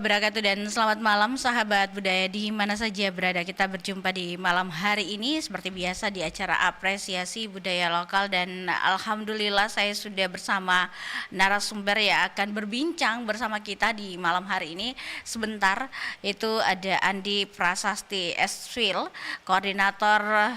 Wabarakatuh dan selamat malam sahabat budaya di mana saja berada. Kita berjumpa di malam hari ini seperti biasa di acara apresiasi budaya lokal, dan alhamdulillah saya sudah bersama narasumber yang akan berbincang bersama kita di malam hari ini. Sebentar itu ada Andi Prasasti Esfil, koordinator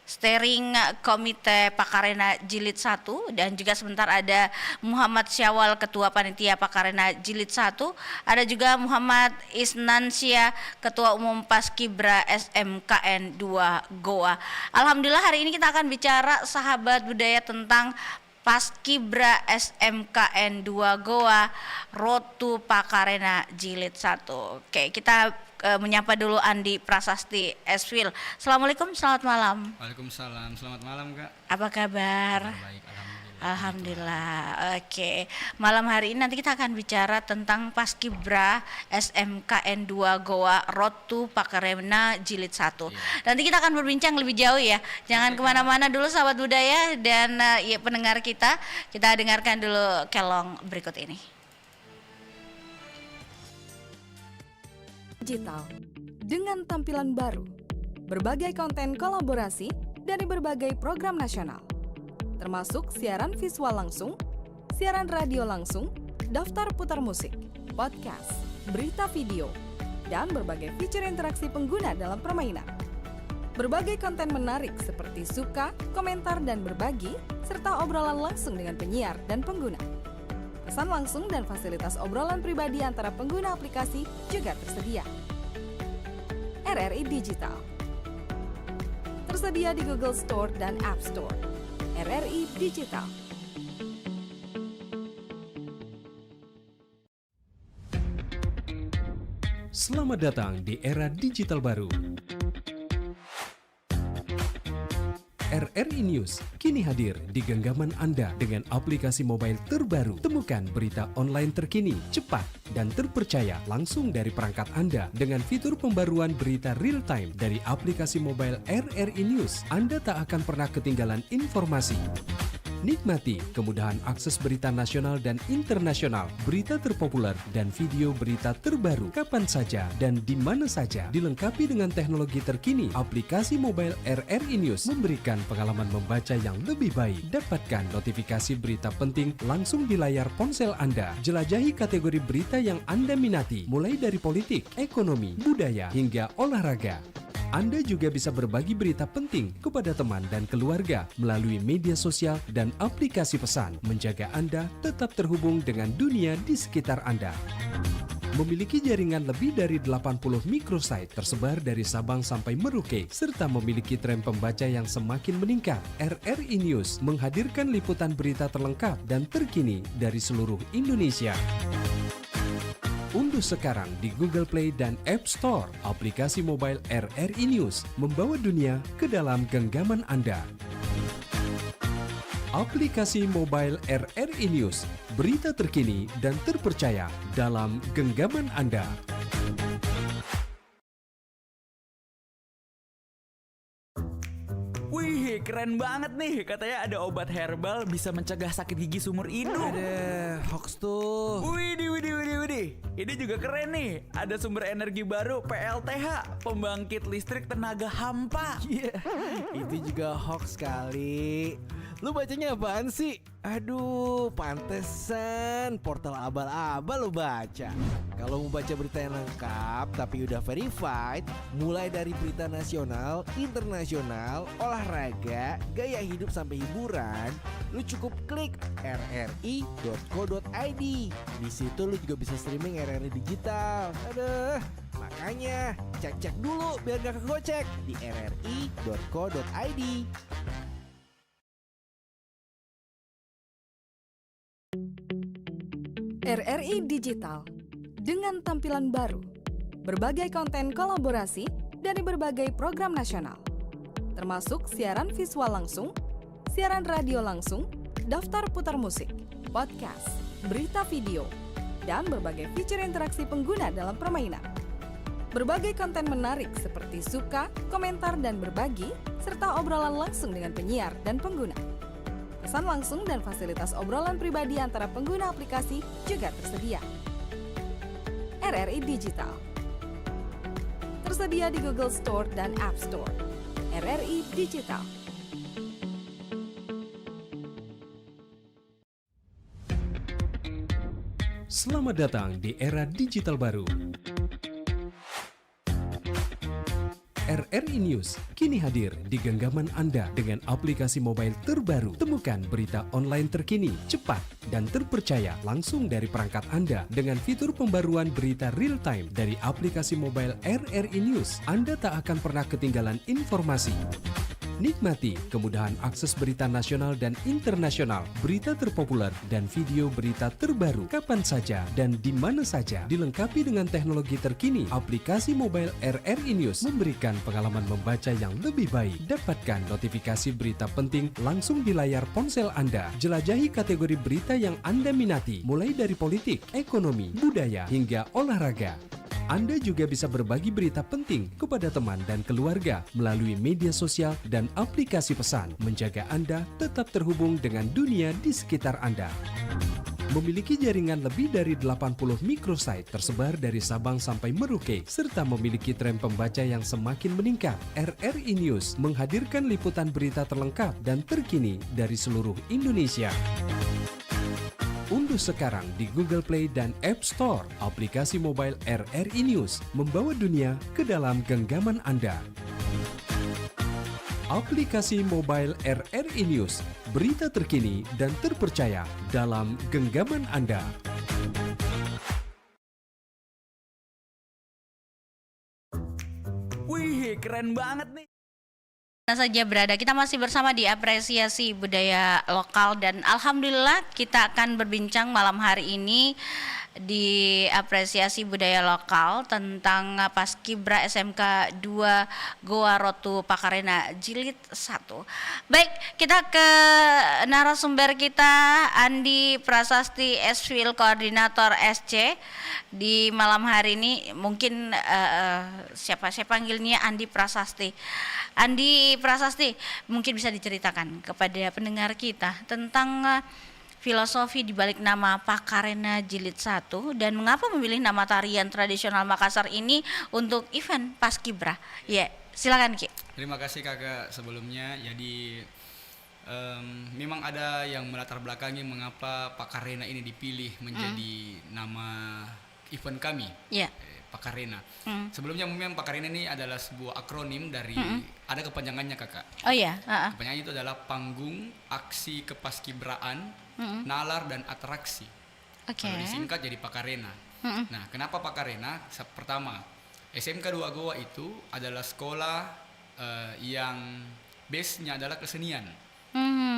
Steering Komite Pakarena Jilid 1, dan juga sebentar ada Muhammad Syawal, Ketua Panitia Pakarena Jilid 1, ada juga Muhammad Isnansyah, Ketua Umum Paskibra SMKN 2 Goa. Alhamdulillah hari ini kita akan bicara sahabat budaya tentang Paskibra SMKN 2 Goa Road to Pakarena Jilid 1. Oke, kita menyapa dulu Andi Prasasti Esfil. Assalamualaikum, selamat malam. Waalaikumsalam, selamat malam Kak. Apa kabar? Baik, Alhamdulillah. Oke, malam hari ini nanti kita akan bicara tentang Paskibra SMKN 2 Goa Road to Pakarena Jilid 1. Nanti kita akan berbincang lebih jauh ya. Jangan kemana-mana dulu sahabat budaya dan ya, pendengar kita dengarkan dulu kelong berikut ini. Digital dengan tampilan baru, berbagai konten kolaborasi dari berbagai program nasional, termasuk siaran visual langsung, siaran radio langsung, daftar putar musik, podcast, berita video, dan berbagai fitur interaksi pengguna dalam permainan. Berbagai konten menarik seperti suka, komentar, dan berbagi, serta obrolan langsung dengan penyiar dan pengguna. Pesan langsung dan fasilitas obrolan pribadi antara pengguna aplikasi juga tersedia. RRI Digital tersedia di Google Store dan App Store. RRI Digital. Selamat datang di era digital baru. RRI News kini hadir di genggaman Anda dengan aplikasi mobile terbaru. Temukan berita online terkini, cepat, dan terpercaya langsung dari perangkat Anda dengan fitur pembaruan berita real time dari aplikasi mobile RRI News. Anda tak akan pernah ketinggalan informasi. Nikmati kemudahan akses berita nasional dan internasional, berita terpopuler, dan video berita terbaru kapan saja dan di mana saja. Dilengkapi dengan teknologi terkini, aplikasi mobile RRI News memberikan pengalaman membaca yang lebih baik. Dapatkan notifikasi berita penting langsung di layar ponsel Anda. Jelajahi kategori berita yang Anda minati, mulai dari politik, ekonomi, budaya, hingga olahraga. Anda juga bisa berbagi berita penting kepada teman dan keluarga melalui media sosial dan aplikasi pesan, menjaga Anda tetap terhubung dengan dunia di sekitar Anda. Memiliki jaringan lebih dari 80 microsite tersebar dari Sabang sampai Merauke, serta memiliki tren pembaca yang semakin meningkat. RRI News menghadirkan liputan berita terlengkap dan terkini dari seluruh Indonesia. Unduh sekarang di Google Play dan App Store aplikasi mobile RRI News, membawa dunia ke dalam genggaman Anda. Aplikasi mobile RRI News, berita terkini dan terpercaya dalam genggaman Anda. Wih, keren banget nih. Katanya ada obat herbal bisa mencegah sakit gigi seumur hidup. Ada hoax tuh. Widih. Ini juga keren nih. Ada sumber energi baru PLTH, pembangkit listrik tenaga hampa. Iya, itu juga hoax kali. Lu bacanya apaan sih? Aduh, pantesan portal abal-abal lu baca. Kalau mau baca berita yang lengkap tapi udah verified, mulai dari berita nasional, internasional, olahraga, gaya hidup sampai hiburan, lu cukup klik rri.co.id. Di situ lu juga bisa streaming RRI Digital. Aduh, makanya cek-cek dulu biar gak kegocek di rri.co.id. RRI Digital dengan tampilan baru, berbagai konten kolaborasi dari berbagai program nasional, termasuk siaran visual langsung, siaran radio langsung, daftar putar musik, podcast, berita video, dan berbagai fitur interaksi pengguna dalam permainan. Berbagai konten menarik seperti suka, komentar, dan berbagi, serta obrolan langsung dengan penyiar dan pengguna. Pesan langsung dan fasilitas obrolan pribadi antara pengguna aplikasi juga tersedia. RRI Digital. Tersedia di Google Store dan App Store. RRI Digital. Selamat datang di era digital baru. RRI News kini hadir di genggaman Anda dengan aplikasi mobile terbaru. Temukan berita online terkini, cepat, dan terpercaya langsung dari perangkat Anda dengan fitur pembaruan berita real time dari aplikasi mobile RRI News. Anda tak akan pernah ketinggalan informasi. Nikmati kemudahan akses berita nasional dan internasional, berita terpopuler, dan video berita terbaru kapan saja dan di mana saja. Dilengkapi dengan teknologi terkini, aplikasi mobile RRI News memberikan pengalaman membaca yang lebih baik. Dapatkan notifikasi berita penting langsung di layar ponsel Anda. Jelajahi kategori berita yang Anda minati, mulai dari politik, ekonomi, budaya, hingga olahraga. Anda juga bisa berbagi berita penting kepada teman dan keluarga melalui media sosial dan aplikasi pesan, menjaga Anda tetap terhubung dengan dunia di sekitar Anda. Memiliki jaringan lebih dari 80 microsite tersebar dari Sabang sampai Merauke, serta memiliki tren pembaca yang semakin meningkat. RRI News menghadirkan liputan berita terlengkap dan terkini dari seluruh Indonesia. Unduh sekarang di Google Play dan App Store aplikasi mobile RRI News, membawa dunia ke dalam genggaman Anda. Aplikasi mobile RRI News, berita terkini dan terpercaya dalam genggaman Anda. Wih, keren banget nih. Mana saja berada, kita masih bersama di apresiasi budaya lokal dan alhamdulillah kita akan berbincang malam hari ini di apresiasi budaya lokal tentang Paskibra SMK 2 Goa Rotu Pakarena Jilid 1. Baik, kita ke narasumber kita, Andi Prasasti Esfil Koordinator SC di malam hari ini. Mungkin siapa saya panggilnya Andi Prasasti. Andi Prasasti, mungkin bisa diceritakan kepada pendengar kita tentang filosofi di balik nama Pakarena Jilid 1 dan mengapa memilih nama tarian tradisional Makassar ini untuk event Paskibra. Ya, silakan Ki. Terima kasih Kakak sebelumnya. Jadi memang ada yang melatar belakangi mengapa Pakarena ini dipilih menjadi nama event kami. Ya. Pakarena. Sebelumnya memang Pakarena ini adalah sebuah akronim dari ada kepanjangannya Kakak. Oh ya. Kepanjangannya itu adalah Panggung Aksi Kepaskibraan, Nalar dan Atraksi. Oke. Kalau disingkat jadi Pakarena. Nah, kenapa Pakarena? Pertama, SMK 2 Goa itu adalah sekolah yang base-nya adalah kesenian.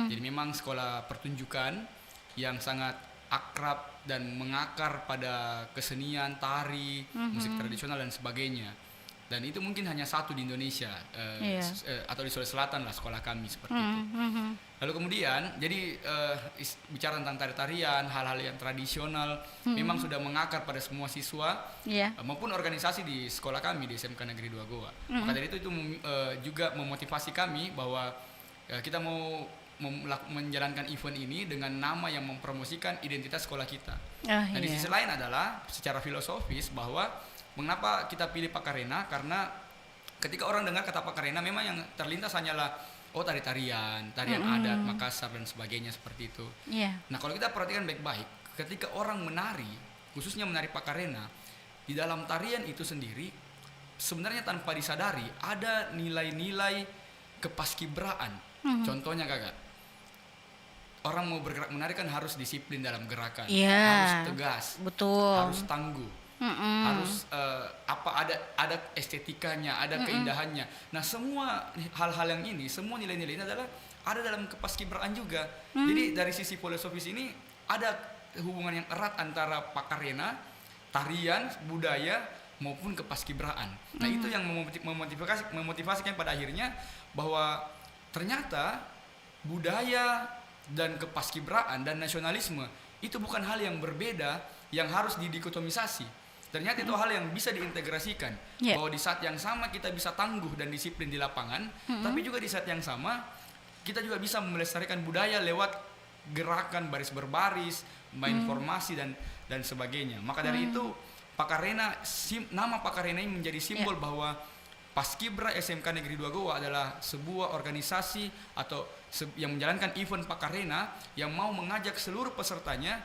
Jadi memang sekolah pertunjukan yang sangat akrab dan mengakar pada kesenian, tari, musik tradisional dan sebagainya. Dan itu mungkin hanya satu di Indonesia atau di Sulawesi Selatan lah sekolah kami seperti itu. Lalu kemudian jadi bicara tentang tari-tarian, hal-hal yang tradisional memang sudah mengakar pada semua siswa maupun organisasi di sekolah kami di SMK Negeri 2 Goa. Maka dari itu juga memotivasi kami bahwa kita mau menjalankan event ini dengan nama yang mempromosikan identitas sekolah kita. Di sisi lain adalah secara filosofis bahwa mengapa kita pilih Pakarena, karena ketika orang dengar kata Pakarena memang yang terlintas hanyalah tarian adat Makassar dan sebagainya seperti itu. Nah, kalau kita perhatikan baik-baik, ketika orang menari, khususnya menari Pakarena, di dalam tarian itu sendiri sebenarnya tanpa disadari ada nilai-nilai kepaskibraan. Contohnya Kakak, orang mau bergerak menari kan harus disiplin dalam gerakan, harus tegas, betul, harus tangguh, harus ada estetikanya, ada keindahannya. Nah, semua hal-hal yang ini, semua nilai-nilai ini adalah ada dalam kepaskibraan juga. Jadi dari sisi filosofis ini ada hubungan yang erat antara Pakarena, tarian, budaya maupun kepaskibraan. Nah, itu yang memotivasikan pada akhirnya bahwa ternyata budaya dan kepaskibraan dan nasionalisme itu bukan hal yang berbeda yang harus didikotomisasi. Ternyata itu hal yang bisa diintegrasikan, bahwa di saat yang sama kita bisa tangguh dan disiplin di lapangan, tapi juga di saat yang sama kita juga bisa melestarikan budaya lewat gerakan baris berbaris, main formasi dan sebagainya. Maka dari itu Pakarena, nama Pakarena ini menjadi simbol bahwa Paskibra SMK Negeri 2 Goa adalah sebuah organisasi atau yang menjalankan event Pakarena yang mau mengajak seluruh pesertanya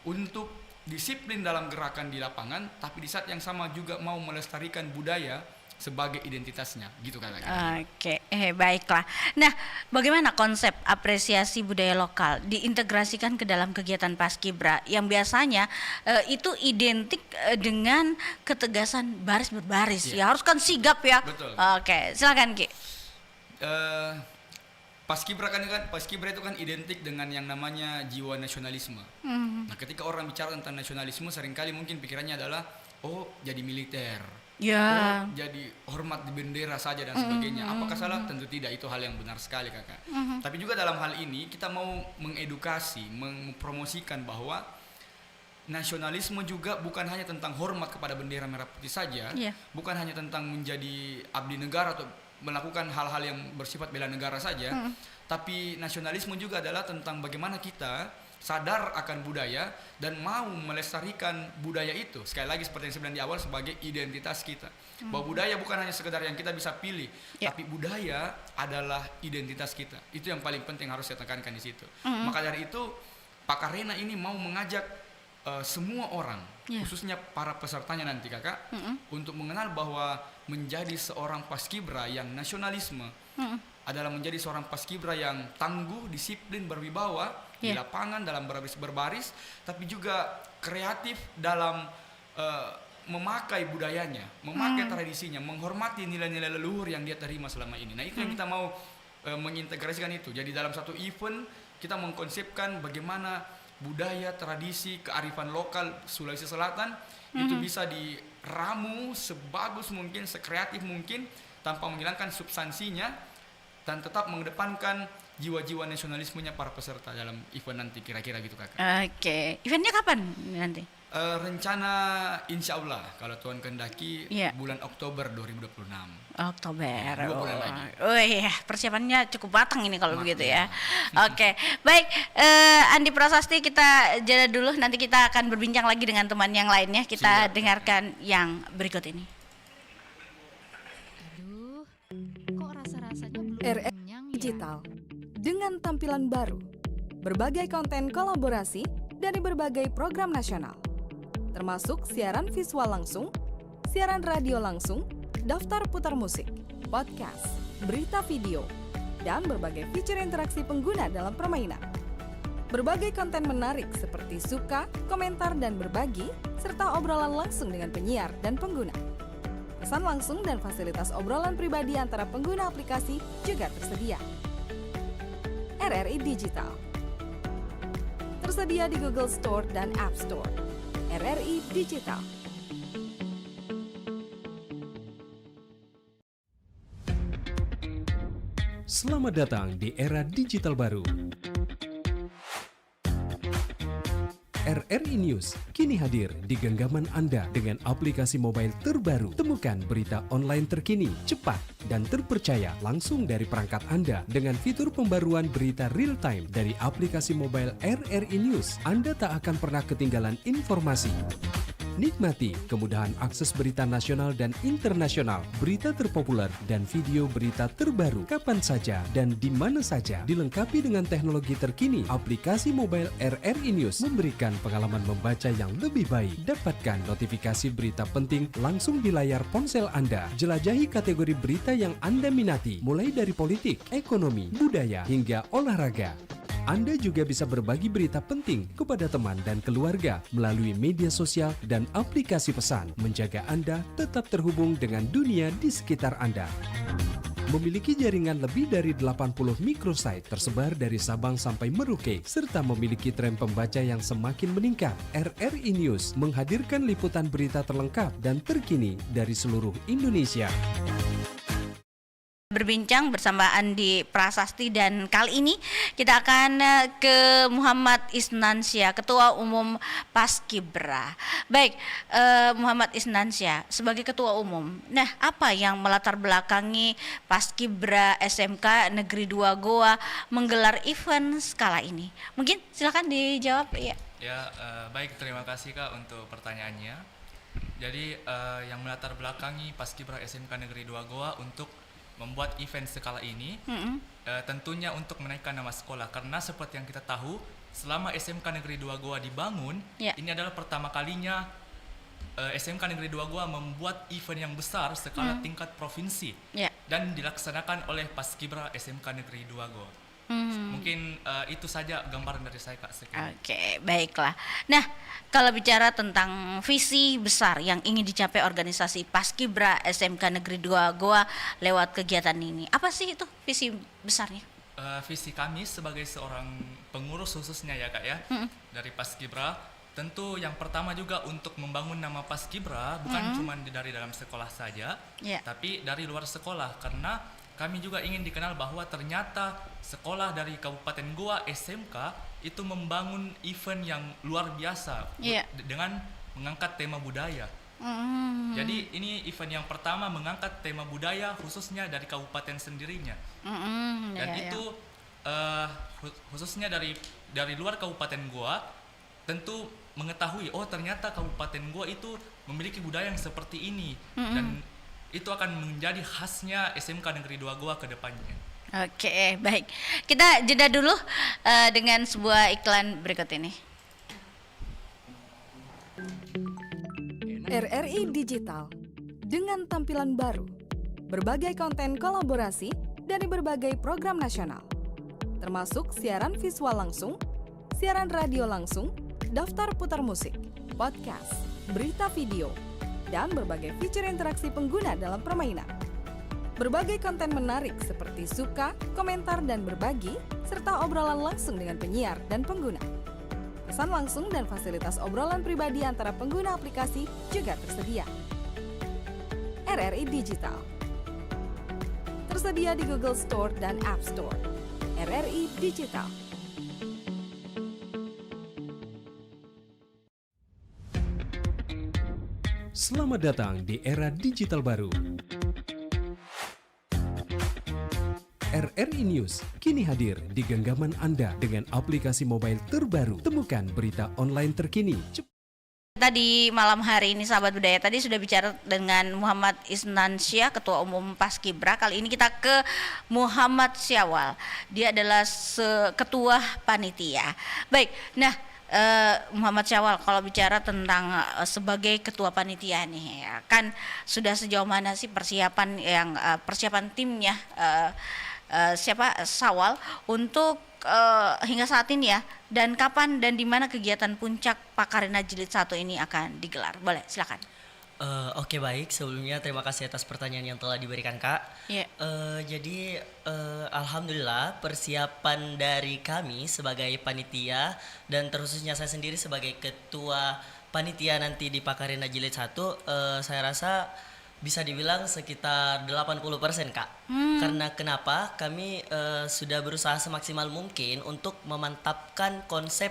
untuk disiplin dalam gerakan di lapangan, tapi di saat yang sama juga mau melestarikan budaya sebagai identitasnya, gitu kan. Oke, baiklah. Nah, bagaimana konsep apresiasi budaya lokal diintegrasikan ke dalam kegiatan Paskibra yang biasanya itu identik dengan ketegasan baris berbaris, ya harus kan sigap ya. Betul. Oke, silakan Ki. Paskibra itu kan identik dengan yang namanya jiwa nasionalisme. Nah, ketika orang bicara tentang nasionalisme, seringkali mungkin pikirannya adalah jadi militer. Ya. Jadi hormat di bendera saja dan sebagainya. Apakah salah? Tentu tidak, itu hal yang benar sekali kakak. Tapi juga dalam hal ini kita mau mengedukasi, mempromosikan bahwa nasionalisme juga bukan hanya tentang hormat kepada bendera merah putih saja, bukan hanya tentang menjadi abdi negara atau melakukan hal-hal yang bersifat bela negara saja, tapi nasionalisme juga adalah tentang bagaimana kita sadar akan budaya dan mau melestarikan budaya itu. Sekali lagi seperti yang saya bilang di awal, sebagai identitas kita. Bahwa budaya bukan hanya sekedar yang kita bisa pilih, tapi budaya adalah identitas kita. Itu yang paling penting harus saya tekankan di situ. Maka dari itu Pakarena ini mau mengajak semua orang, khususnya para pesertanya nanti kakak, untuk mengenal bahwa menjadi seorang Paskibra yang nasionalisme adalah menjadi seorang Paskibra yang tangguh, disiplin, berwibawa di lapangan dalam berbaris, tapi juga kreatif dalam memakai budayanya, memakai tradisinya, menghormati nilai-nilai leluhur yang dia terima selama ini. Nah, itu yang kita mau mengintegrasikan itu. Jadi dalam satu event kita mengkonsepkan bagaimana budaya, tradisi, kearifan lokal Sulawesi Selatan itu bisa diramu sebagus mungkin, sekreatif mungkin, tanpa menghilangkan substansinya dan tetap mengedepankan jiwa-jiwa nasionalismenya para peserta dalam event nanti, kira-kira gitu kakak. Oke, eventnya kapan nanti? Rencana insya Allah kalau Tuhan kehendaki bulan Oktober 2026. Oktober. 2 bulan lagi. Oh iya, persiapannya cukup matang ini kalau begitu ya. Oke, baik. Andi Prasasti, kita jeda dulu. Nanti kita akan berbincang lagi dengan teman yang lainnya. Kita dengarkan yang berikut ini. Aduh, kok rasa-rasanya belum RRI kenyang ya? Digital dengan tampilan baru, berbagai konten kolaborasi dari berbagai program nasional, termasuk siaran visual langsung, siaran radio langsung, daftar putar musik, podcast, berita video, dan berbagai fitur interaksi pengguna dalam permainan. Berbagai konten menarik seperti suka, komentar, dan berbagi, serta obrolan langsung dengan penyiar dan pengguna. Pesan langsung dan fasilitas obrolan pribadi antara pengguna aplikasi juga tersedia. RRI Digital tersedia di Google Store dan App Store. RRI Digital. Selamat datang di era digital baru. RRI News kini hadir di genggaman Anda dengan aplikasi mobile terbaru. Temukan berita online terkini, cepat, dan terpercaya langsung dari perangkat Anda dengan fitur pembaruan berita real time dari aplikasi mobile RRI News. Anda tak akan pernah ketinggalan informasi. Nikmati kemudahan akses berita nasional dan internasional, berita terpopuler, dan video berita terbaru kapan saja dan di mana saja. Dilengkapi dengan teknologi terkini, aplikasi mobile RRI News memberikan pengalaman membaca yang lebih baik. Dapatkan notifikasi berita penting langsung di layar ponsel Anda. Jelajahi kategori berita yang Anda minati, mulai dari politik, ekonomi, budaya, hingga olahraga. Anda juga bisa berbagi berita penting kepada teman dan keluarga melalui media sosial dan aplikasi pesan, menjaga Anda tetap terhubung dengan dunia di sekitar Anda. Memiliki jaringan lebih dari 80 microsite tersebar dari Sabang sampai Merauke, serta memiliki tren pembaca yang semakin meningkat. RRI News menghadirkan liputan berita terlengkap dan terkini dari seluruh Indonesia. Berbincang bersama Andi Prasasti, dan kali ini kita akan ke Muhammad Isnansyah, Ketua Umum Paskibra. Baik, Muhammad Isnansyah sebagai Ketua Umum, nah apa yang melatar belakangi Paskibra SMK Negeri 2 Goa menggelar event skala ini? Mungkin silakan dijawab. Ya. Ya, baik, terima kasih Kak untuk pertanyaannya. Jadi yang melatar belakangi Paskibra SMK Negeri 2 Goa untuk membuat event skala ini tentunya untuk menaikkan nama sekolah, karena seperti yang kita tahu selama SMK Negeri 2 Goa dibangun, ini adalah pertama kalinya SMK Negeri 2 Goa membuat event yang besar skala tingkat provinsi dan dilaksanakan oleh Paskibra SMK Negeri 2 Goa. Mungkin itu saja gambaran dari saya, Kak. Oke, baiklah. Nah, kalau bicara tentang visi besar yang ingin dicapai organisasi Paskibra SMK Negeri 2 Goa lewat kegiatan ini, apa sih itu visi besarnya? Visi kami sebagai seorang pengurus khususnya ya, Kak ya, dari Paskibra, tentu yang pertama juga untuk membangun nama Paskibra bukan cuma dari dalam sekolah saja, tapi dari luar sekolah, karena kami juga ingin dikenal bahwa ternyata sekolah dari Kabupaten Goa SMK itu membangun event yang luar biasa dengan mengangkat tema budaya. Jadi ini event yang pertama mengangkat tema budaya khususnya dari kabupaten sendirinya. Dan itu khususnya dari luar Kabupaten Goa tentu mengetahui, oh ternyata Kabupaten Goa itu memiliki budaya yang seperti ini, dan itu akan menjadi khasnya SMK Negeri 2 Goa ke depannya. Oke, baik. Kita jeda dulu dengan sebuah iklan berikut ini. RRI Digital dengan tampilan baru, berbagai konten kolaborasi dari berbagai program nasional, termasuk siaran visual langsung, siaran radio langsung, daftar putar musik, podcast, berita video, dan berbagai fitur interaksi pengguna dalam permainan. Berbagai konten menarik seperti suka, komentar, dan berbagi, serta obrolan langsung dengan penyiar dan pengguna. Pesan langsung dan fasilitas obrolan pribadi antara pengguna aplikasi juga tersedia. RRI Digital tersedia di Google Store dan App Store. RRI Digital. Selamat datang di era digital baru. RRI News kini hadir di genggaman Anda dengan aplikasi mobile terbaru. Temukan berita online terkini. Tadi malam hari ini sahabat budaya tadi sudah bicara dengan Muhammad Isnansyah, Ketua Umum Paskibra. Kali ini kita ke Muhammad Syawal. Dia adalah Ketua Panitia. Baik, nah Muhammad Syawal, kalau bicara tentang sebagai ketua panitia nih, ya, kan sudah sejauh mana sih persiapan timnya Syawal untuk hingga saat ini ya, dan kapan dan di mana kegiatan puncak Pakarena Jilid 1 ini akan digelar? Boleh, silakan. Oke, baik, sebelumnya terima kasih atas pertanyaan yang telah diberikan, Kak. Jadi alhamdulillah persiapan dari kami sebagai panitia dan terkhususnya saya sendiri sebagai ketua panitia nanti di Pakarena Jilid 1, saya rasa bisa dibilang sekitar 80%, Kak. Karena kenapa? Kami sudah berusaha semaksimal mungkin untuk memantapkan konsep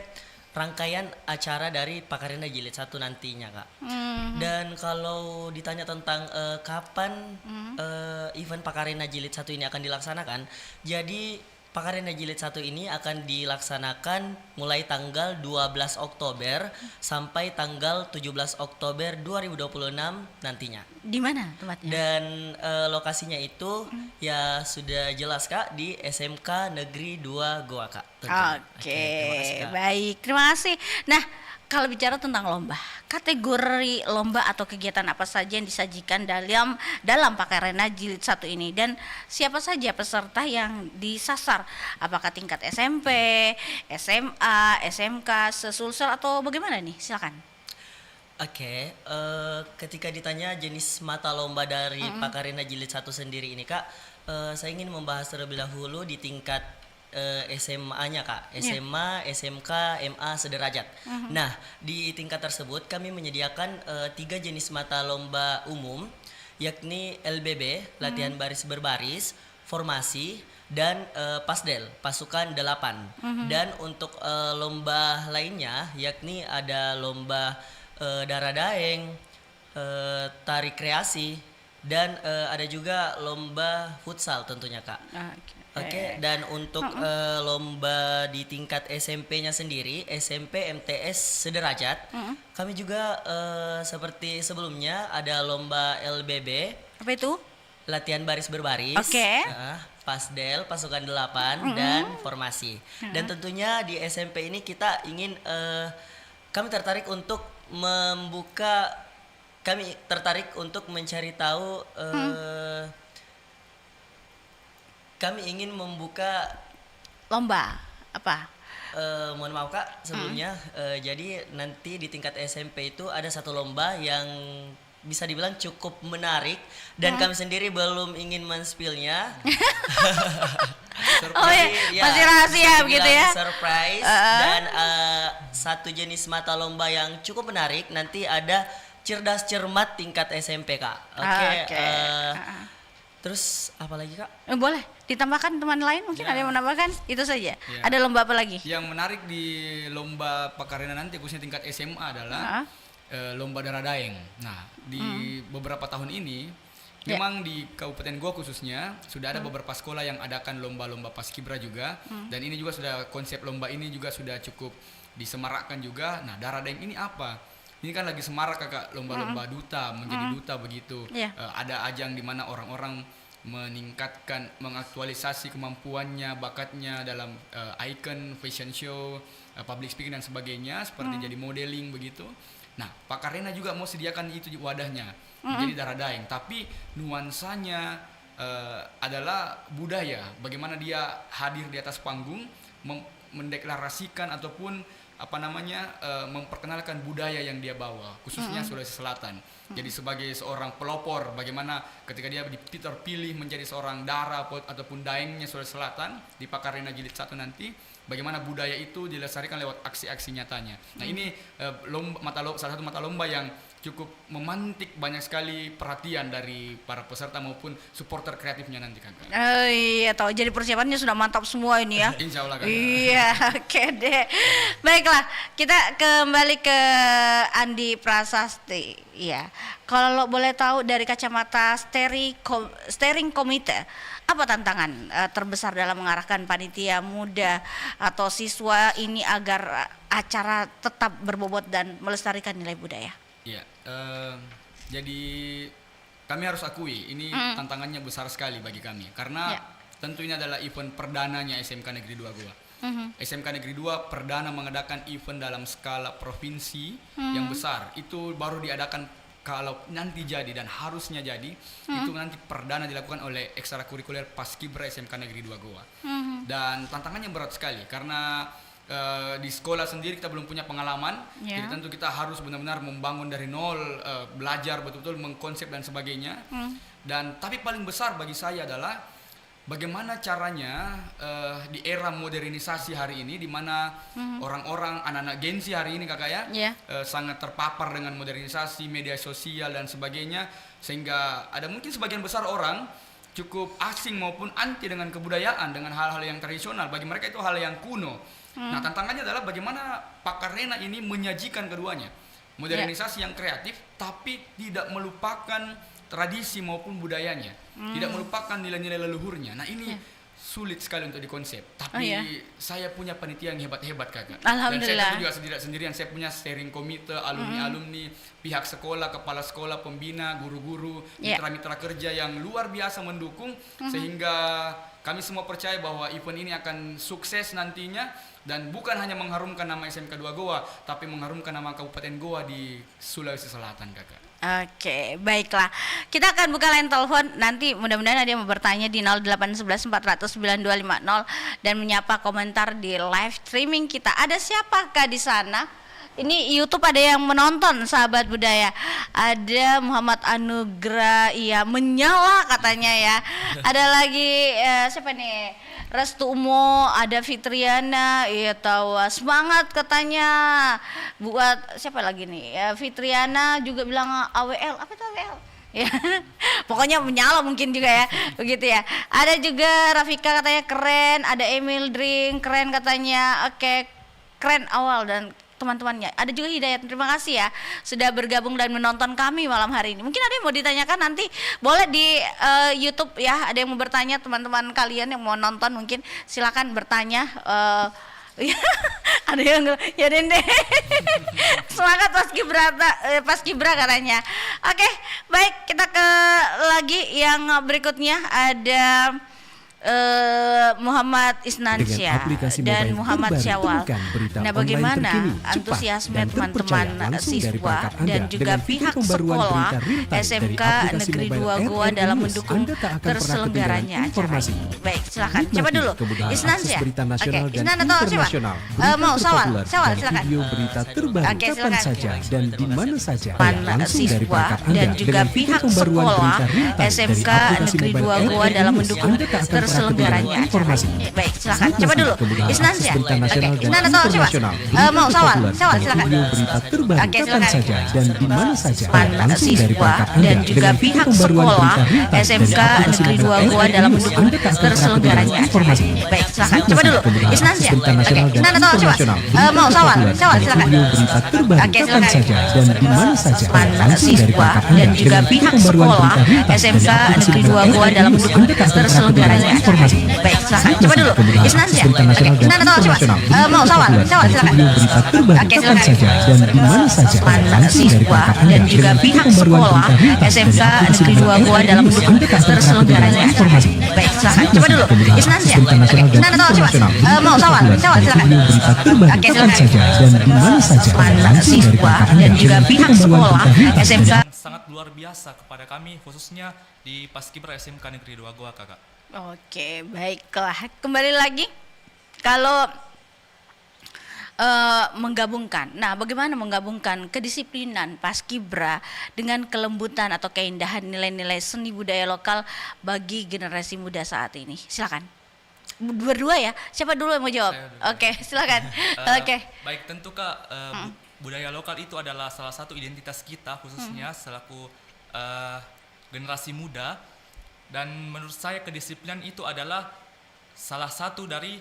rangkaian acara dari Pakarena Jilid 1 nantinya, Kak. Dan kalau ditanya tentang kapan event Pakarena Jilid 1 ini akan dilaksanakan, jadi Pakarena Jilid 1 ini akan dilaksanakan mulai tanggal 12 Oktober sampai tanggal 17 Oktober 2026 nantinya. Di mana tempatnya? Dan lokasinya itu ya sudah jelas, Kak, di SMK Negeri 2 Goa, Kak. Oke, baik, terima kasih. Nah, kalau bicara tentang lomba, kategori lomba atau kegiatan apa saja yang disajikan dalam Pakarena Jilid 1 ini, dan siapa saja peserta yang disasar? Apakah tingkat SMP, SMA, SMK, sesulsel atau bagaimana nih? Silakan. Oke, ketika ditanya jenis mata lomba dari Pakarena Jilid 1 sendiri ini, Kak, saya ingin membahas terlebih dahulu di tingkat SMA-nya, Kak. SMA, SMK, MA sederajat. Nah, di tingkat tersebut kami menyediakan 3 jenis mata lomba umum, yakni LBB, latihan baris berbaris, formasi, dan pasdel, pasukan 8. Dan untuk lomba lainnya, yakni ada lomba darah daeng, tari kreasi, dan ada juga lomba futsal tentunya, Kak. Oke, dan untuk lomba di tingkat SMP-nya sendiri, SMP MTS Sederajat, kami juga seperti sebelumnya ada lomba LBB. Apa itu? Latihan baris berbaris. Oke. Pasdel, pasukan 8 dan formasi. Dan tentunya di SMP ini kita ingin kami tertarik untuk mencari tahu kami ingin membuka lomba apa? Mohon maaf Kak sebelumnya. Jadi nanti di tingkat SMP itu ada satu lomba yang bisa dibilang cukup menarik dan kami sendiri belum ingin men-spill-nya. Oh ya, masih rahasia begitu ya. Surprise dan satu jenis mata lomba yang cukup menarik nanti ada cerdas cermat tingkat SMP Kak. Oke. Terus apa lagi Kak? Boleh ditambahkan teman lain mungkin ada yang menambahkan itu saja. Ya. Ada lomba apa lagi? Yang menarik di lomba Pakarena nanti khususnya tingkat SMA adalah lomba darah daeng. Nah, di beberapa tahun ini memang di Kabupaten Goa khususnya sudah ada beberapa sekolah yang adakan lomba-lomba paskibra juga, dan ini juga sudah konsep lomba ini juga sudah cukup disemarakkan juga. Nah, darah daeng ini apa? Ini kan lagi semarak Kakak, lomba-lomba duta, menjadi duta begitu. Ada ajang di mana orang-orang meningkatkan, mengaktualisasi kemampuannya, bakatnya dalam icon, fashion show, public speaking dan sebagainya, seperti jadi modeling begitu. Nah, Pakarena juga mau sediakan itu wadahnya menjadi darah daeng, tapi nuansanya adalah budaya. Bagaimana dia hadir di atas panggung, mendeklarasikan ataupun memperkenalkan budaya yang dia bawa, khususnya Sulawesi Selatan. Jadi sebagai seorang pelopor, bagaimana ketika dia terpilih menjadi seorang dara ataupun daengnya Sulawesi Selatan di Pakarena Jilid 1 nanti, bagaimana budaya itu dilestarikan lewat aksi-aksi nyatanya. Nah ini salah satu mata lomba yang cukup memantik banyak sekali perhatian dari para peserta maupun supporter kreatifnya nanti Kakak. Iya tahu, jadi persiapannya sudah mantap semua ini ya. Insya Allah Kakak. Iya, oke deh. Baiklah, kita kembali ke Andi Prasasti. Iya, kalau boleh tahu dari kacamata steering komite, apa tantangan terbesar dalam mengarahkan panitia muda atau siswa ini agar acara tetap berbobot dan melestarikan nilai budaya? Iya, jadi kami harus akui ini tantangannya besar sekali bagi kami karena tentu ini adalah event perdananya SMK Negeri 2 Goa. SMK Negeri 2 perdana mengadakan event dalam skala provinsi yang besar. Itu baru diadakan kalau nanti jadi dan harusnya jadi, itu nanti perdana dilakukan oleh ekstrakurikuler Paskibra SMK Negeri 2 Goa. Dan tantangannya berat sekali karena di sekolah sendiri kita belum punya pengalaman, jadi tentu kita harus benar-benar membangun dari nol, belajar betul-betul mengkonsep dan sebagainya. Dan tapi paling besar bagi saya adalah bagaimana caranya di era modernisasi hari ini, di mana orang-orang anak-anak Gen Z hari ini Kakak ya, sangat terpapar dengan modernisasi media sosial dan sebagainya, sehingga ada mungkin sebagian besar orang cukup asing maupun anti dengan kebudayaan, dengan hal-hal yang tradisional. Bagi mereka itu hal yang kuno. Nah, tantangannya adalah bagaimana Pakarena ini menyajikan keduanya. Modernisasi yang kreatif tapi tidak melupakan tradisi maupun budayanya. Tidak melupakan nilai-nilai leluhurnya. Nah, ini sulit sekali untuk dikonsep. Tapi saya punya panitia yang hebat-hebat Kakak. Alhamdulillah. Dan saya juga tidak sendirian. Saya punya steering komite, alumni-alumni, pihak sekolah, kepala sekolah, pembina, guru-guru, mitra-mitra kerja yang luar biasa mendukung, sehingga kami semua percaya bahwa event ini akan sukses nantinya, dan bukan hanya mengharumkan nama SMK 2 Goa, tapi mengharumkan nama Kabupaten Goa di Sulawesi Selatan Kakak. Oke, baiklah. Kita akan buka line telepon. Nanti mudah-mudahan ada yang mau bertanya di 0811 400 9250 dan menyapa komentar di live streaming kita. Ada siapakah di sana? Ini YouTube ada yang menonton, sahabat budaya. Ada Muhammad Anugrah, iya menyala katanya ya. Ada lagi siapa nih? Restu Umo, ada Fitriana, iya tahu, semangat katanya. Buat siapa lagi nih? Ya, Fitriana juga bilang AWL, apa itu AWL? Ya, pokoknya menyala mungkin juga ya, begitu ya. Ada juga Rafika katanya keren, ada Emil Drink keren katanya, oke, keren awal dan teman-temannya. Ada juga Hidayat, terima kasih ya sudah bergabung dan menonton kami malam hari ini. Mungkin ada yang mau ditanyakan, nanti boleh di YouTube ya, ada yang mau bertanya, teman-teman kalian yang mau nonton mungkin silakan bertanya. Ada yang ya Dende semangat Paskibra katanya. Oke, baik, kita ke lagi yang berikutnya ada Muhammad Isnansyah dan Muhammad Syawal. Nah, bagaimana antusiasme teman-teman siswa dan juga pihak sekolah SMK Negeri 2 Goa dalam mendukung terselenggaranya acara ini? Baik, silakan. Coba dulu Isnansyah. Oke, Isnan atau siapa? Mau Syawal silakan. Oke, silakan. Dan di mana saja siswa dan juga pihak sekolah SMK Negeri 2 Goa dalam mendukung terselenggaranya acara ini. Baik, silakan. Coba dulu Isnansyah. Oke, Isnan atau siapa? Mau Syawal silakan. Oke, silakan. Dan di mana saja siswa dan juga pihak sekolah SMK Negeri 2 Goa dalam mendukung terselenggaranya acara ini. Baik, silakan. Coba dulu Isnansyah. Oke, Isnan atau siapa? Mau Syawal silakan. Oke, silakan. Dan di mana saja siswa dan juga pihak sekolah SMK Negeri 2 Goa dalam mendukung terselenggaranya acara ini. Baik, silakan. Coba dulu Isnansyah. Oke, Isnan atau siapa? Mau Syawal silakan. Oke, silakan. Dan di mana saja siswa dan juga pihak sekolah SMK Negeri 2 Goa dalam mendukung terselenggaranya acara ini. Baik, silakan. Coba dulu Isnansyah. Oke, Isnan atau siapa? Mau Syawal silakan. Oke, silakan. Dan di mana saja siswa dan juga pihak sekolah SMK sangat luar biasa kepada kami, khususnya di Paskibra SMK Negeri 2 Goa, Kakak. Oke, baiklah. Kembali lagi kalau menggabungkan. Nah, bagaimana menggabungkan kedisiplinan Paskibra dengan kelembutan atau keindahan nilai-nilai seni budaya lokal bagi generasi muda saat ini? Silakan. Berdua ya. Siapa dulu yang mau jawab? Oke, silakan. Oke. Baik, tentu Kak, budaya lokal itu adalah salah satu identitas kita, khususnya selaku generasi muda. Dan menurut saya kedisiplinan itu adalah salah satu dari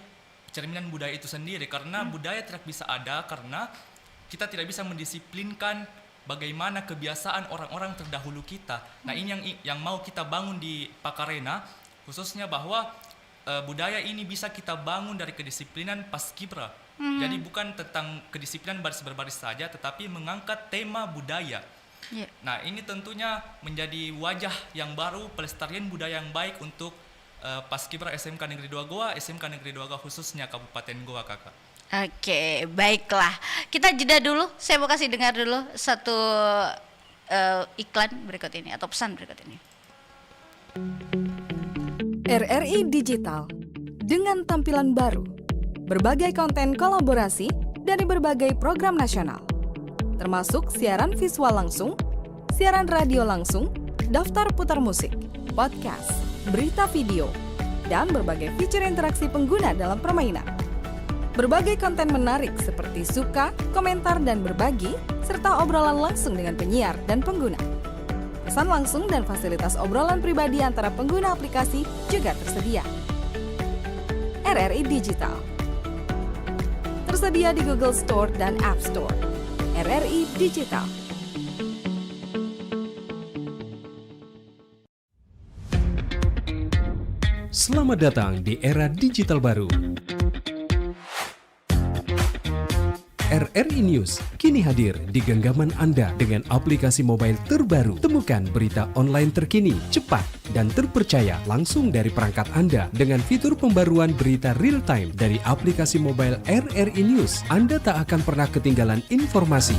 cerminan budaya itu sendiri, karena budaya tidak bisa ada karena kita tidak bisa mendisiplinkan bagaimana kebiasaan orang-orang terdahulu kita. Nah, ini yang mau kita bangun di Pakarena, khususnya bahwa budaya ini bisa kita bangun dari kedisiplinan Paskibra. Jadi bukan tentang kedisiplinan baris berbaris saja, tetapi mengangkat tema budaya. Nah, ini tentunya menjadi wajah yang baru, pelestarian budaya yang baik untuk Paskibra SMK Negeri 2 Goa, SMK Negeri 2 Goa khususnya Kabupaten Goa, Kakak. Oke, baiklah. Kita jeda dulu. Saya mau kasih dengar dulu satu iklan berikut ini atau pesan berikut ini. RRI Digital dengan tampilan baru, berbagai konten kolaborasi dari berbagai program nasional, termasuk siaran visual langsung, siaran radio langsung, daftar putar musik, podcast, berita video, dan berbagai fitur interaksi pengguna dalam permainan. Berbagai konten menarik seperti suka, komentar, dan berbagi, serta obrolan langsung dengan penyiar dan pengguna. Pesan langsung dan fasilitas obrolan pribadi antara pengguna aplikasi juga tersedia. RRI Digital tersedia di Google Store dan App Store. RRI Digital. Selamat datang di era digital baru. RRI News kini hadir di genggaman Anda dengan aplikasi mobile terbaru. Temukan berita online terkini, cepat, dan terpercaya langsung dari perangkat Anda dengan fitur pembaruan berita real time dari aplikasi mobile RRI News. Anda tak akan pernah ketinggalan informasi.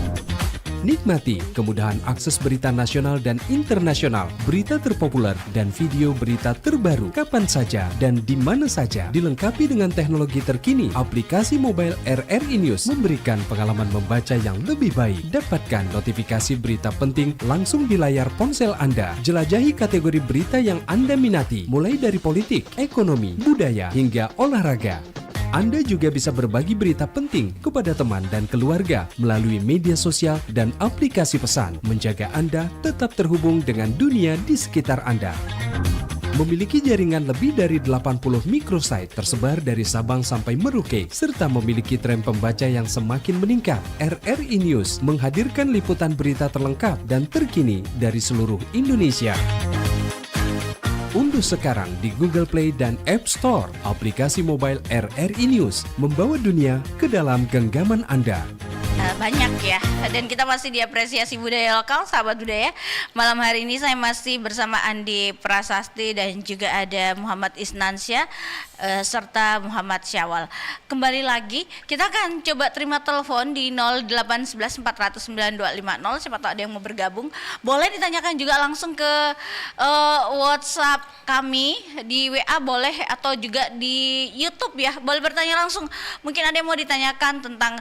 Nikmati kemudahan akses berita nasional dan internasional, berita terpopuler, dan video berita terbaru kapan saja dan di mana saja. Dilengkapi dengan teknologi terkini, aplikasi mobile RRI News memberikan pengalaman membaca yang lebih baik. Dapatkan notifikasi berita penting langsung di layar ponsel Anda. Jelajahi kategori berita yang Anda minati, mulai dari politik, ekonomi, budaya, hingga olahraga. Anda juga bisa berbagi berita penting kepada teman dan keluarga melalui media sosial dan aplikasi pesan, menjaga Anda tetap terhubung dengan dunia di sekitar Anda. memiliki jaringan lebih dari 80 microsite tersebar dari Sabang sampai Merauke, serta memiliki tren pembaca yang semakin meningkat. RRI News menghadirkan liputan berita terlengkap dan terkini dari seluruh Indonesia. Unduh sekarang di Google Play dan App Store aplikasi mobile RRI News, membawa dunia ke dalam genggaman Anda. Banyak ya, dan kita masih diapresiasi budaya lokal, sahabat budaya. Malam hari ini saya masih bersama Andi Prasasti dan juga ada Muhammad Isnansyah serta Muhammad Syawal. Kembali lagi, kita akan coba terima telepon di 0811 409 250. Siapa tahu ada yang mau bergabung. Boleh ditanyakan juga langsung ke WhatsApp kami di WA boleh, atau juga di YouTube ya. Boleh bertanya langsung. Mungkin ada yang mau ditanyakan tentang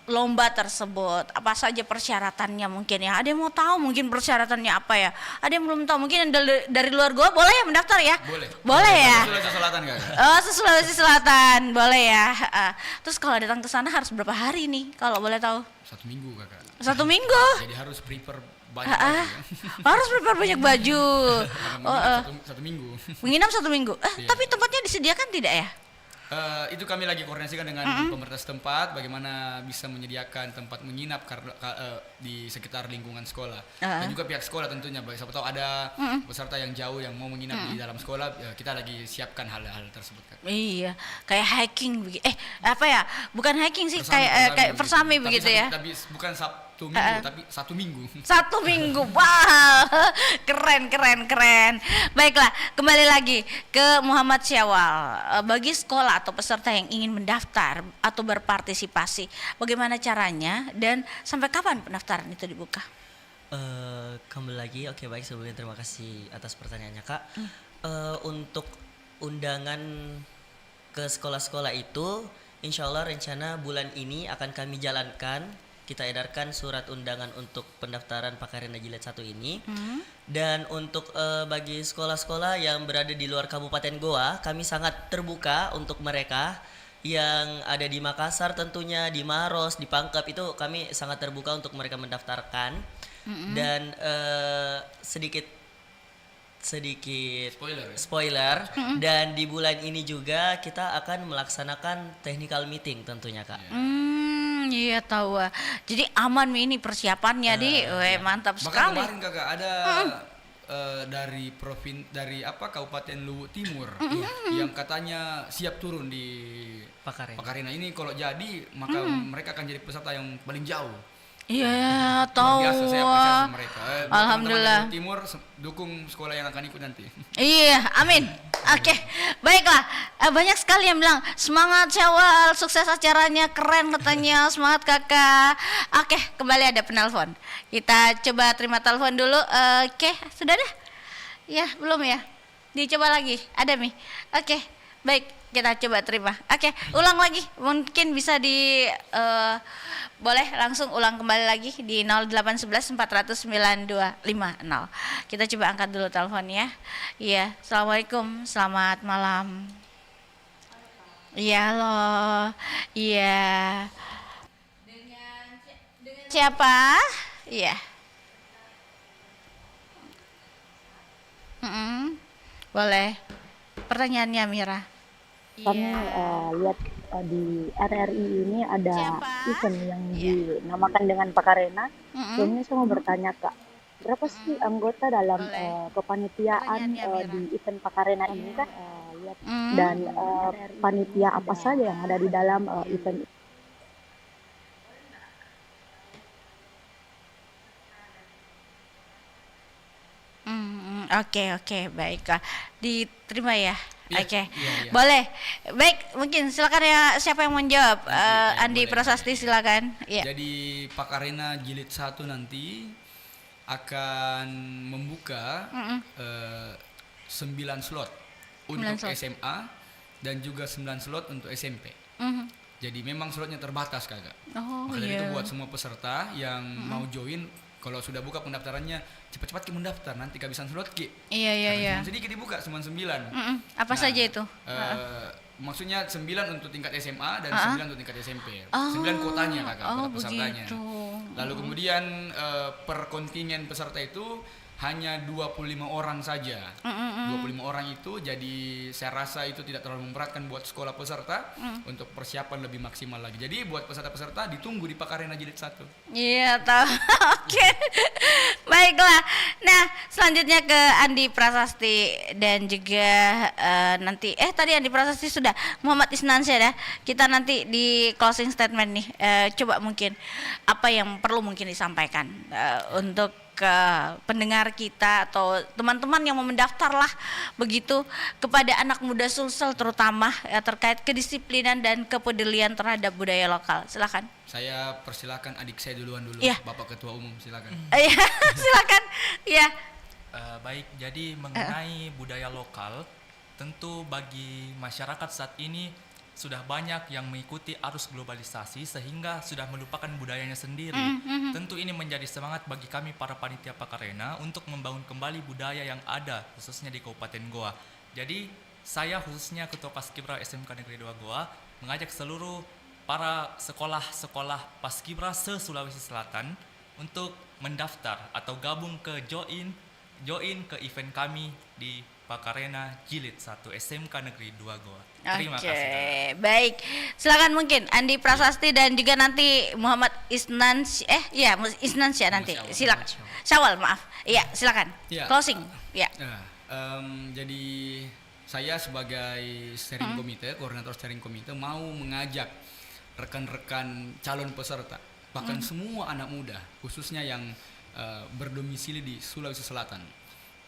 lomba tersebut, apa saja persyaratannya mungkin ya. Ada yang mau tahu mungkin persyaratannya apa ya. Ada yang belum tahu, mungkin yang dari luar Goa boleh ya mendaftar ya? Boleh ya? Sulawesi Selatan kan? Oh, Sulawesi Selatan, boleh ya. Terus kalau datang ke sana harus berapa hari nih kalau boleh tahu? 1 minggu kakak. 1 minggu? Jadi harus prepare banyak baju. Harus prepare banyak baju. Satu minggu. Menginap 1 minggu. Tapi tempatnya disediakan tidak ya? Itu kami lagi koordinasikan dengan pemerintah setempat bagaimana bisa menyediakan tempat menginap di sekitar lingkungan sekolah, dan juga pihak sekolah tentunya. Siapa tahu ada peserta yang jauh yang mau menginap di dalam sekolah, kita lagi siapkan hal-hal tersebut kan. Iya, kayak hiking begitu. Apa ya? Bukan hiking sih, kayak persami begitu ya. Tapi bukan Sabtu Minggu, tapi 1 minggu. 1 minggu, wow, keren. Baiklah, kembali lagi ke Muhammad Syawal. Bagi sekolah atau peserta yang ingin mendaftar atau berpartisipasi, bagaimana caranya dan sampai kapan pendaftaran itu dibuka? Kembali lagi, oke baik, sebelumnya terima kasih atas pertanyaannya Kak. Untuk undangan ke sekolah-sekolah itu, insya Allah rencana bulan ini akan kami jalankan. Kita edarkan surat undangan untuk pendaftaran Pakarena Jilid 1 ini. Dan untuk bagi sekolah-sekolah yang berada di luar Kabupaten Goa, kami sangat terbuka untuk mereka yang ada di Makassar tentunya, di Maros, di Pangkep, itu kami sangat terbuka untuk mereka mendaftarkan. Dan sedikit spoiler, dan di bulan ini juga kita akan melaksanakan technical meeting tentunya Kak. Iya tahu. Jadi aman ini persiapannya mantap sekali. Bahkan kemarin kakak ada dari Kabupaten Luwu Timur yang katanya siap turun di Pakarena ini. Kalau jadi maka mereka akan jadi peserta yang paling jauh. Iya, tahu. Biasa saya apresiasi mereka. Alhamdulillah. Teman-teman Timur dukung sekolah yang akan ikut nanti. Iya, amin. Oke, baiklah. Banyak sekali yang bilang semangat Syawal, sukses acaranya, keren katanya, semangat kakak. Oke, kembali ada penelpon. Kita coba terima telepon dulu. Oke, sudah dah? Ya, belum ya? Dicoba lagi. Ada Mi. Oke, baik. Kita coba terima. Oke, ulang lagi. Mungkin bisa boleh langsung ulang kembali lagi di 0811 409 250. Kita coba angkat dulu teleponnya. Iya, assalamualaikum, selamat malam. Iya loh, iya. Dengan siapa? Iya. Boleh. Pertanyaannya Mira. Kami lihat di RRI ini ada event yang dinamakan dengan Pakarena. Sebelumnya saya mau bertanya Kak, berapa sih anggota dalam kepanitiaan di event Pakarena ini Kak? Dan panitia apa saja yang ada di dalam event? Oke, baiklah. Diterima ya. Iya, Oke, iya. boleh. Baik, mungkin silakan ya, siapa yang mau jawab? Andi boleh. Prasasti silakan. Iya. Jadi Pakarena Jilid 1 nanti akan membuka 9 slot untuk SMA dan juga 9 slot untuk SMP. Jadi memang slotnya terbatas kakak. Maka dari itu buat semua peserta yang mau join, kalau sudah buka pendaftarannya cepat-cepat mendaftar, nanti kehabisan slot ki. Iya. Sedikit dibuka cuma 9. Apa saja itu? Maksudnya 9 untuk tingkat SMA dan 9 untuk tingkat SMP. 9 kuotanya kakak, kuota pesertanya. Begitu. Lalu kemudian per kontingen peserta itu hanya 25 orang saja. 25 orang itu, jadi saya rasa itu tidak terlalu memberatkan buat sekolah peserta untuk persiapan lebih maksimal lagi. Jadi buat peserta-peserta ditunggu di Pakarena Jilid 1. Iya, tahu. Oke. Baiklah. Nah, selanjutnya ke Andi Prasasti dan juga nanti tadi Andi Prasasti sudah, Muhammad Isnansyah ya. Kita nanti di closing statement nih, coba mungkin apa yang perlu mungkin disampaikan untuk ke pendengar kita atau teman-teman yang mau mendaftar lah begitu, kepada anak muda Sulsel terutama terkait kedisiplinan dan kepedulian terhadap budaya lokal. Silakan. Saya persilakan adik saya duluan dulu, Bapak Ketua Umum, silakan. Silakan. Ya. Baik, jadi mengenai budaya lokal, tentu bagi masyarakat saat ini sudah banyak yang mengikuti arus globalisasi sehingga sudah melupakan budayanya sendiri. Tentu ini menjadi semangat bagi kami para panitia Pakarena untuk membangun kembali budaya yang ada khususnya di Kabupaten Goa. Jadi saya khususnya Ketua Paskibra SMK Negeri 2 Goa mengajak seluruh para sekolah-sekolah Paskibra se-Sulawesi Selatan untuk mendaftar atau gabung ke join ke event kami di Pakarena Jilid 1 SMK Negeri 2 Goa. Terima kasih. Baik. Silakan mungkin Andi Prasasti dan juga nanti Muhammad Isnansyah nanti. Silakan. Syawal, maaf. Iya, silakan. Ya. Closing. Ya. Jadi saya sebagai steering komite, koordinator steering komite mau mengajak rekan-rekan calon peserta, bahkan semua anak muda, khususnya yang berdomisili di Sulawesi Selatan.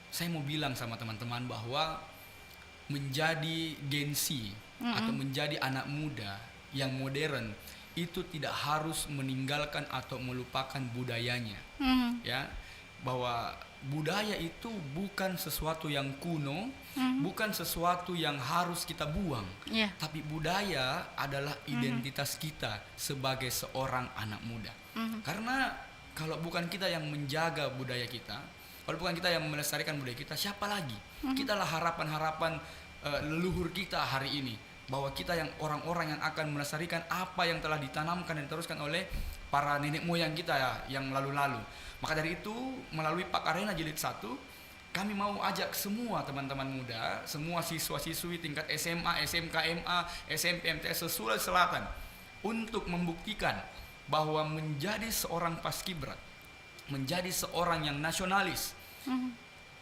Saya mau bilang sama teman-teman bahwa menjadi Gen Z atau menjadi anak muda yang modern itu tidak harus meninggalkan atau melupakan budayanya. Ya, bahwa budaya itu bukan sesuatu yang kuno, bukan sesuatu yang harus kita buang. Tapi budaya adalah identitas kita sebagai seorang anak muda. Karena kalau bukan kita yang menjaga budaya kita, kalau bukan kita yang melestarikan budaya kita, siapa lagi? Kitalah harapan-harapan leluhur kita hari ini, bahwa kita yang orang-orang yang akan melestarikan apa yang telah ditanamkan dan diteruskan oleh para nenek moyang kita yang lalu-lalu. Maka dari itu, melalui Pakarena Jilid 1, kami mau ajak semua teman-teman muda, semua siswa-siswi tingkat SMA, SMK, MA, SMP, MTS Sulawesi Selatan untuk membuktikan bahwa menjadi seorang paskibra, menjadi seorang yang nasionalis,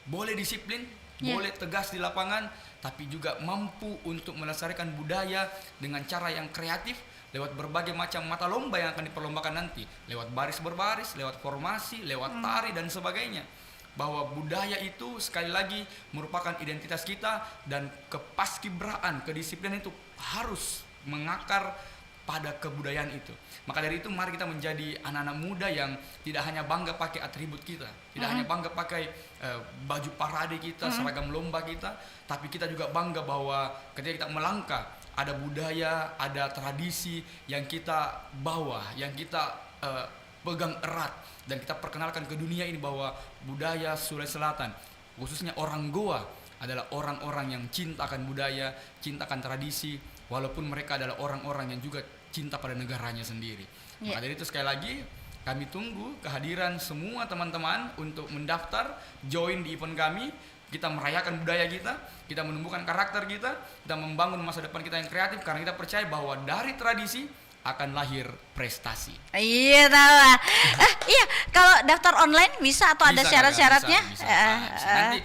boleh disiplin, boleh tegas di lapangan, tapi juga mampu untuk melestarikan budaya dengan cara yang kreatif lewat berbagai macam mata lomba yang akan diperlombakan nanti, lewat baris berbaris, lewat formasi, lewat tari dan sebagainya. Bahwa budaya itu sekali lagi merupakan identitas kita, dan kepaskibraan, kedisiplinan itu harus mengakar pada kebudayaan itu. Maka dari itu mari kita menjadi anak-anak muda yang tidak hanya bangga pakai atribut kita, tidak hanya bangga pakai baju parade kita, seragam lomba kita, tapi kita juga bangga bahwa ketika kita melangkah ada budaya, ada tradisi yang kita bawa, yang kita pegang erat, dan kita perkenalkan ke dunia ini bahwa budaya Sulawesi Selatan, khususnya orang Goa, adalah orang-orang yang cinta akan budaya, cinta akan tradisi, walaupun mereka adalah orang-orang yang juga cinta pada negaranya sendiri. Maka dari itu sekali lagi kami tunggu kehadiran semua teman-teman untuk mendaftar, join di event kami. Kita merayakan budaya kita menumbuhkan karakter kita membangun masa depan kita yang kreatif, karena kita percaya bahwa dari tradisi akan lahir prestasi. Iya, tahu. Iya, kalau daftar online bisa atau ada syarat-syaratnya? Bisa. Nanti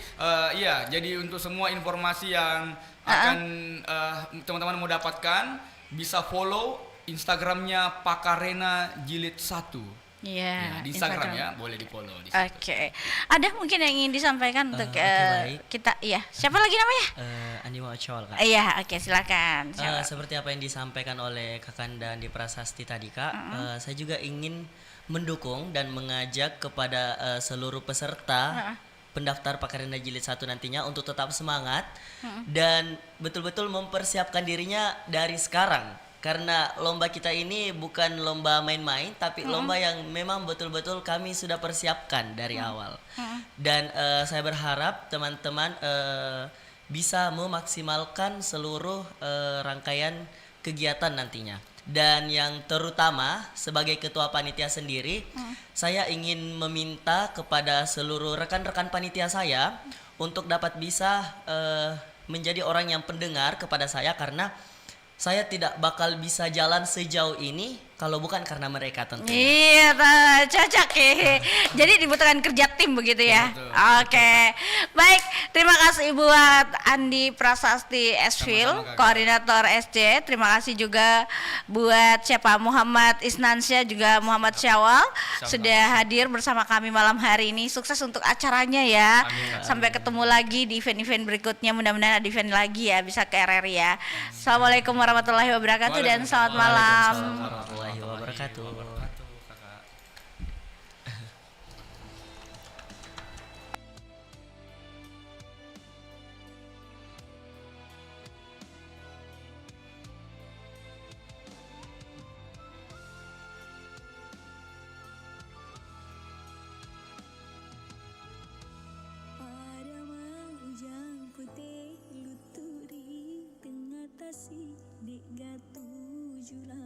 jadi untuk semua informasi yang akan teman-teman mau dapatkan, bisa follow Instagramnya Pakarena Jilid 1. Iya, di Instagram ya, boleh di-follow di situ. Oke. Ada mungkin yang ingin disampaikan untuk kita? Iya. Siapa lagi namanya? Andi Maucol, Kak. Iya, oke, silakan. Seperti apa yang disampaikan oleh Kakanda Andi Prasasti tadi, Kak, saya juga ingin mendukung dan mengajak kepada seluruh peserta pendaftar Pakarena Jilid 1 nantinya untuk tetap semangat dan betul-betul mempersiapkan dirinya dari sekarang. Karena lomba kita ini bukan lomba main-main, tapi lomba yang memang betul-betul kami sudah persiapkan dari awal. Dan saya berharap teman-teman bisa memaksimalkan seluruh rangkaian kegiatan nantinya. Dan yang terutama sebagai ketua panitia sendiri, saya ingin meminta kepada seluruh rekan-rekan panitia saya untuk dapat bisa menjadi orang yang pendengar kepada saya, karena saya tidak bakal bisa jalan sejauh ini kalau bukan karena mereka tentunya. Iya, cocok ya. Jadi dibutuhkan kerja tim begitu ya. Betul. Oke. Baik, terima kasih buat Andi Prasasti Esfil, koordinator SC. Terima kasih juga buat siapa Muhammad Isnansyah juga Muhammad Syawal sudah hadir bersama kami malam hari ini. Sukses untuk acaranya ya. Amin. Sampai ketemu lagi di event-event berikutnya. Mudah-mudahan ada event lagi ya, bisa ke RRI ya. Assalamualaikum warahmatullahi wabarakatuh dan selamat malam. Warahmatullahi wabarakatuh. Kakak. Pada majang putih luturi tengah tasih dek gatu julan.